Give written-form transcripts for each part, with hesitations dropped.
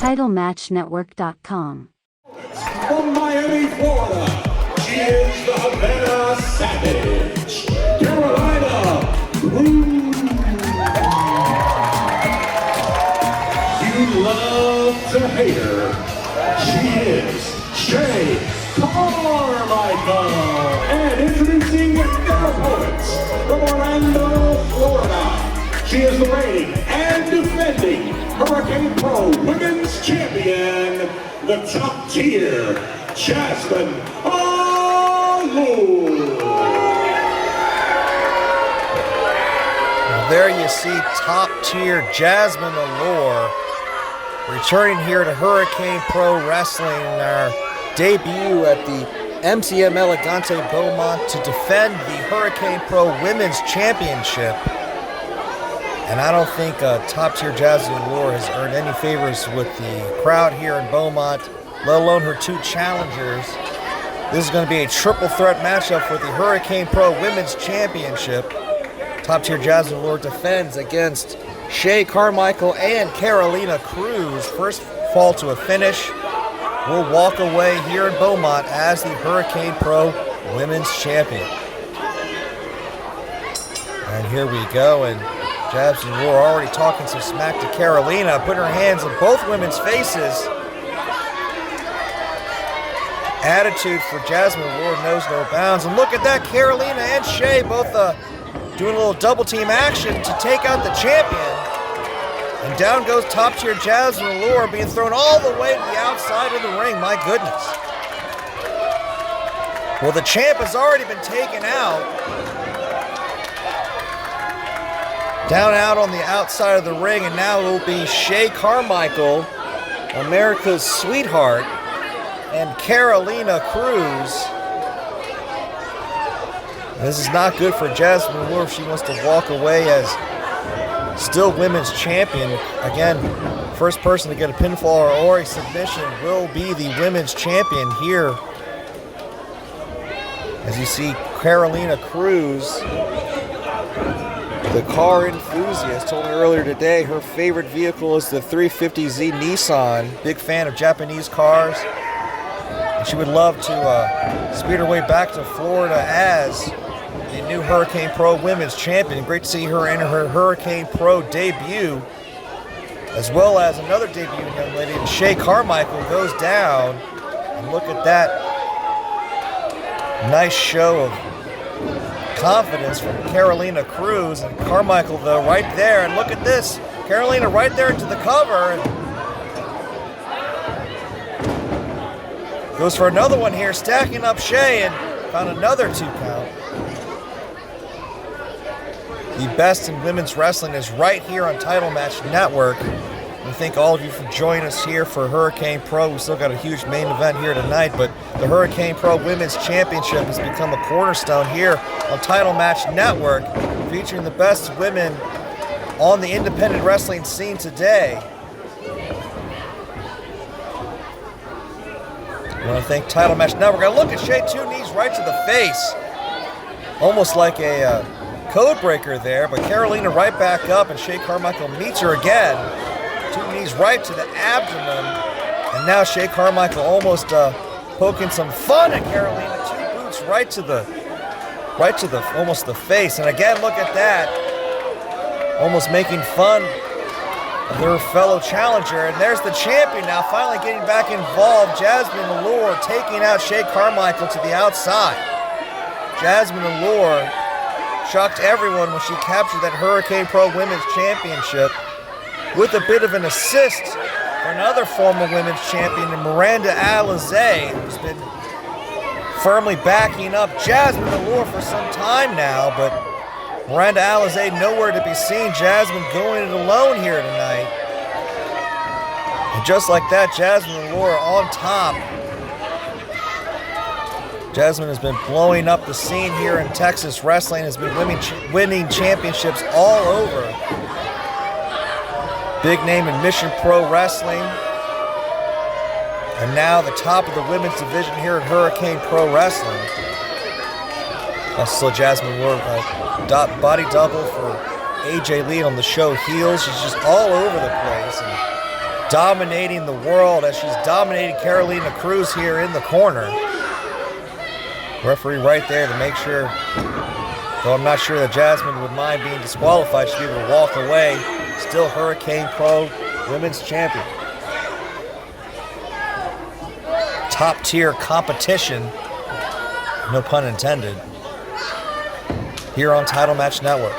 TitleMatchNetwork.com. From Miami, Florida, she is the Havana Savage, Carolina Cruz. You love to hate her. She is Shay Karmichael. And introducing their opponents from Orlando, Florida. She is the reigning and defending Hurricane Pro Women's Champion, the top tier, Jazmin Allure. Well, there you see top tier Jazmin Allure returning here to Hurricane Pro Wrestling, our debut at the MCM Elegante Beaumont to defend the Hurricane Pro Women's Championship. And I don't think top tier Jazmin Allure has earned any favors with the crowd here in Beaumont, let alone her two challengers. This is going to be a triple threat matchup for the Hurricane Pro Women's Championship. Top tier Jazmin Allure defends against Shay Karmichael and Carolina Cruz. First fall to a finish will walk away here in Beaumont as the Hurricane Pro Women's Champion. And here we go, and Jazmin Allure already talking some smack to Carolina, putting her hands in both women's faces. Attitude for Jazmin Allure knows no bounds. And look at that, Carolina and Shay both doing a little double team action to take out the champion. And down goes top tier Jazmin Allure, being thrown all the way to the outside of the ring. My goodness. Well, the champ has already been taken out. Down out on the outside of the ring, and now it will be Shay Karmichael, America's sweetheart, and Carolina Cruz. This is not good for Jazmin Allure if she wants to walk away as still women's champion. Again, first person to get a pinfall or a submission will be the women's champion here. As you see, Carolina Cruz, the car enthusiast, told me earlier today her favorite vehicle is the 350Z Nissan. Big fan of Japanese cars. And she would love to speed her way back to Florida as the new Hurricane Pro Women's Champion. Great to see her in her Hurricane Pro debut, as well as another debut young lady, Shay Karmichael, goes down. And look at that nice show of confidence from Carolina Cruz. And Karmichael, though, right there. And look at this, Carolina right there into the cover. Goes for another one here, stacking up Shay, and found another 2 count. The best in women's wrestling is right here on Title Match Network. We thank all of you for joining us here for Hurricane Pro. We still got a huge main event here tonight, but the Hurricane Pro Women's Championship has become a cornerstone here on Title Match Network, featuring the best women on the independent wrestling scene today. I want to thank Title Match Network. I look at Shay, 2 knees right to the face. Almost like a code breaker there, but Carolina right back up, and Shay Karmichael meets her again. 2 knees right to the abdomen. And now Shay Karmichael almost poking some fun at Carolina. 2 boots right to the almost the face. And again, look at that. Almost making fun of their fellow challenger. And there's the champion now finally getting back involved. Jazmin Allure taking out Shay Karmichael to the outside. Jazmin Allure shocked everyone when she captured that Hurricane Pro Women's Championship with a bit of an assist for another former women's champion, Miranda Alizé, who's been firmly backing up Jazmin Allure for some time now, but Miranda Alizé nowhere to be seen. Jazmin going it alone here tonight. And just like that, Jazmin Allure on top. Jazmin has been blowing up the scene here in Texas wrestling, has been winning championships all over. Big name in Mission Pro Wrestling. And now the top of the women's division here at Hurricane Pro Wrestling. Also Jazmin Allure, body double for AJ Lee on the show Heels. She's just all over the place. And dominating the world as she's dominating Carolina Cruz here in the corner. Referee right there to make sure, though I'm not sure that Jazmin would mind being disqualified, she'd be able to walk away. Still Hurricane Pro Women's Champion. Top tier competition, no pun intended, here on Title Match Network.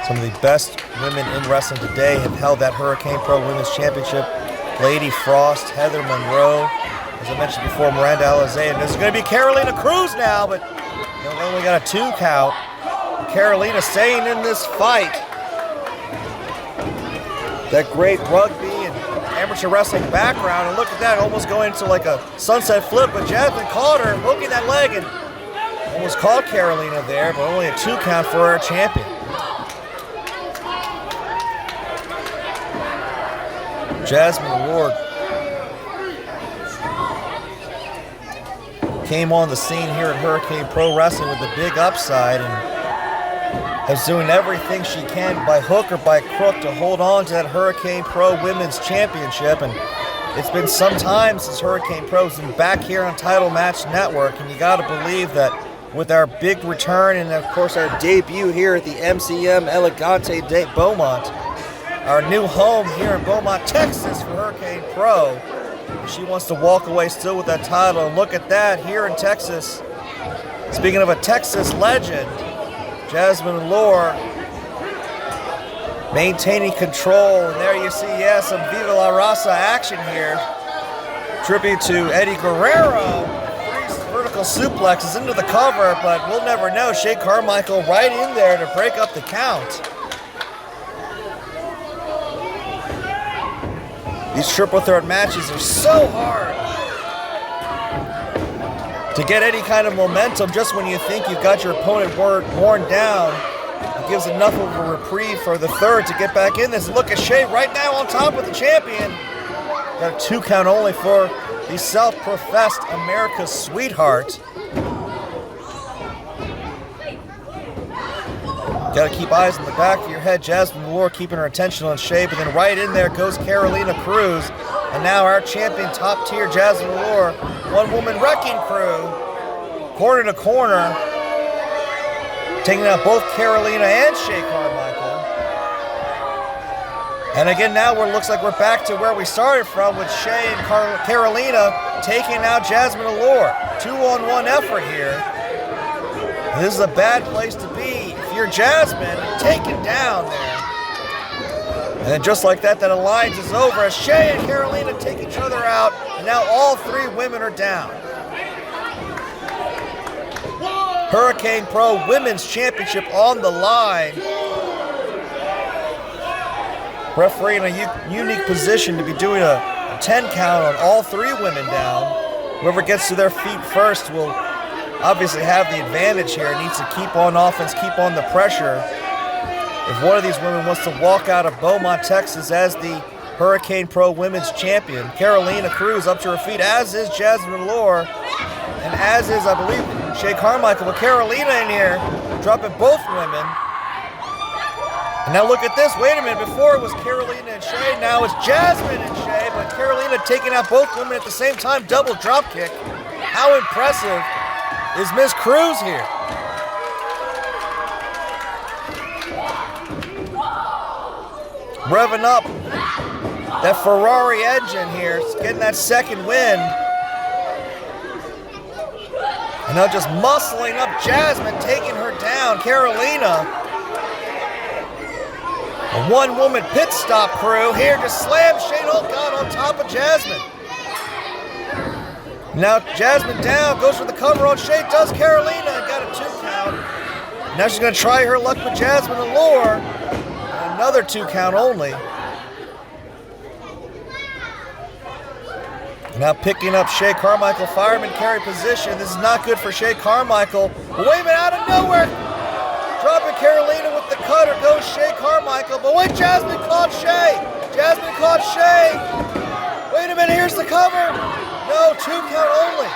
Some of the best women in wrestling today have held that Hurricane Pro Women's Championship. Lady Frost, Heather Monroe, as I mentioned before, Miranda Alizé, and this is going to be Carolina Cruz now, but they only got a 2 count. Carolina staying in this fight. That great rugby and amateur wrestling background, and look at that, almost going into like a sunset flip, but Jazmin caught her, hooking that leg, and almost caught Carolina there, but only a 2 count for our champion. Jazmin Allure came on the scene here at Hurricane Pro Wrestling with a big upside and is doing everything she can by hook or by crook to hold on to that Hurricane Pro Women's Championship. And it's been some time since Hurricane Pro's been back here on Title Match Network, and you got to believe that with our big return and of course our debut here at the MCM Elegante Beaumont, our new home here in Beaumont, Texas for Hurricane Pro. She wants to walk away still with that title. And look at that here in Texas. Speaking of a Texas legend, Jazmin Allure maintaining control. And there you see, yeah, some Viva La Raza action here. Tribute to Eddie Guerrero. 3 vertical suplexes into the cover, but we'll never know. Shay Karmichael right in there to break up the count. These triple threat matches are so hard to get any kind of momentum just when you think you've got your opponent worn down. It gives enough of a reprieve for the third to get back in this. Look at Shay right now on top of the champion. Got a 2 count only for the self-professed America's sweetheart. Got to keep eyes in the back of your head. Jazmin Allure keeping her attention on Shay, but then right in there goes Carolina Cruz. And now our champion, top tier Jazmin Allure, one-woman wrecking crew, corner to corner, taking out both Carolina and Shay Karmichael. And again, now it looks like we're back to where we started from with Shay and Carolina taking out Jazmin Allure. 2-on-1 effort here. This is a bad place to be if you're Jazmin, taken down there. And then just like that, that alliance is over as Shay and Carolina take each other out, and now all 3 women are down. Hurricane Pro Women's Championship on the line. Referee in a unique position to be doing a 10 count on all 3 women down. Whoever gets to their feet first will obviously have the advantage here. Needs to keep on offense, keep on the pressure. If one of these women wants to walk out of Beaumont, Texas as the Hurricane Pro Women's Champion, Carolina Cruz up to her feet, as is Jazmin Allure, and as is, I believe, Shay Karmichael. With Carolina in here, dropping both women. And now look at this. Wait a minute. Before it was Carolina and Shay. Now it's Jazmin and Shay, but Carolina taking out both women at the same time. Double drop kick. How impressive is Miss Cruz here? Revving up that Ferrari engine here, getting that second wind. And now just muscling up Jazmin, taking her down. Carolina, a one-woman pit stop crew here, just slam Shane Holcott on top of Jazmin. Now Jazmin down, goes for the cover on Shay, does Carolina, and got a 2 count. Now she's going to try her luck with Jazmin Allure. Another 2 count only. Now picking up Shay Karmichael, fireman carry position. This is not good for Shay Karmichael. But wait a minute, out of nowhere, dropping Carolina with the cutter goes Shay Karmichael. But wait, Jazmin caught Shay. Jazmin caught Shay. Wait a minute, here's the cover. No, 2 count only.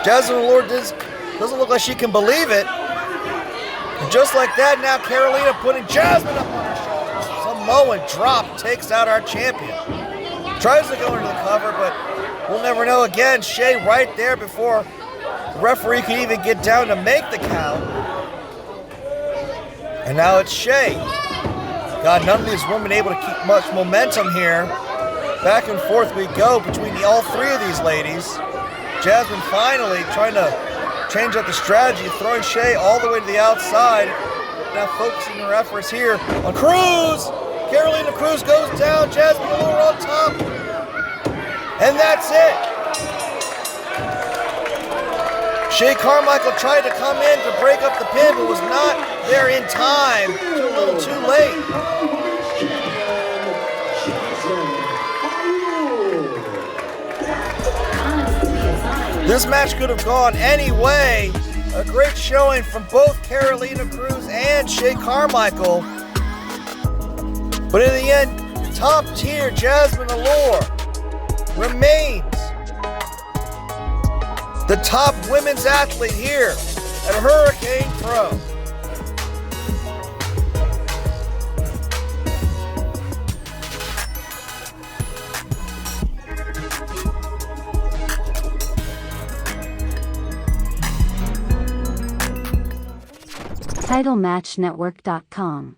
Jazmin Allure Doesn't look like she can believe it. And just like that, now Carolina putting Jazmin up on her shoulders. Samoan drop takes out our champion. Tries to go into the cover, but we'll never know. Again, Shay right there before the referee could even get down to make the count. And now it's Shay. God, none of these women able to keep much momentum here. Back and forth we go between all three of these ladies. Jazmin finally trying to change up the strategy, throwing Shay all the way to the outside. Now focusing her efforts here on Cruz. Carolina Cruz goes down, Jazmin Allure on top. And that's it. Shay Karmichael tried to come in to break up the pin, but was not there in time. Too little too late. This match could have gone any way. A great showing from both Carolina Cruz and Shay Karmichael. But in the end, top tier Jazmin Allure remains the top women's athlete here at Hurricane Pro. TitleMatchNetwork.com